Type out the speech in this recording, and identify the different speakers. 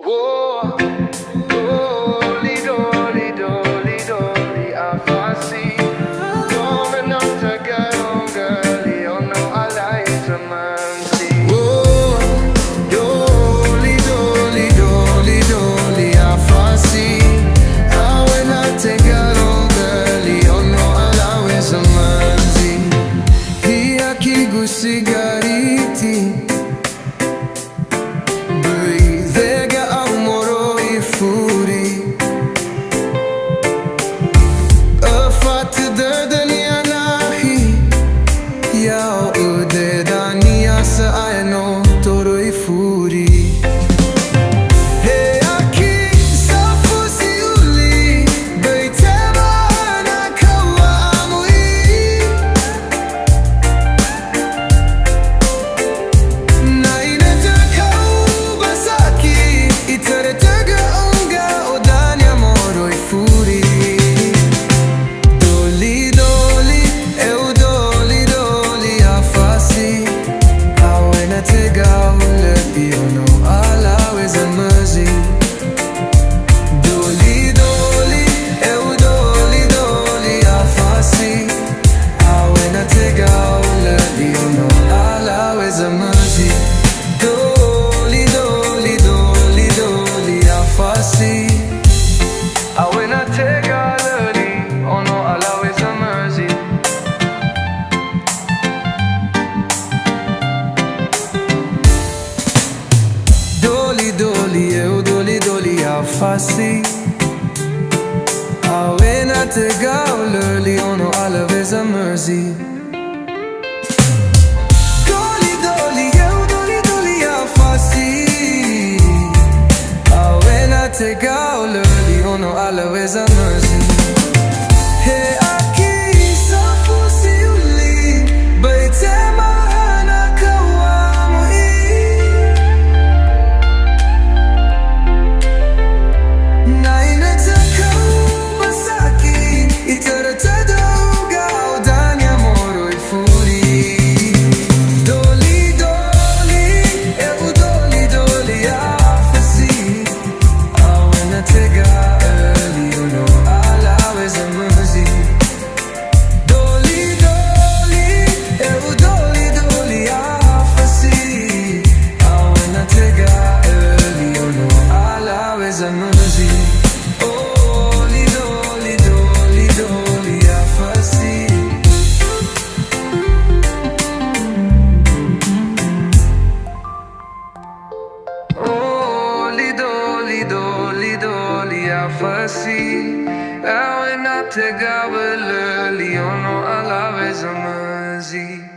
Speaker 1: Oh, doli, doli, doli, doli, afasi. Komen untergang, girlie, oh no, I like to mansi. Oh, doli, doli, doli, doli, afasi. When I take a long girlie, oh no, I always a mansi. Hiya kigu sigariti. When I take out early, oh no, all of it's a mercy. Doli, doli, eu doli, doli, eu faci. When I take out early, oh no, all of it's a mercy. Hey, aqui só fosse o li, baite mahana kawamu When I take out early, oh no, I'll always a mercy.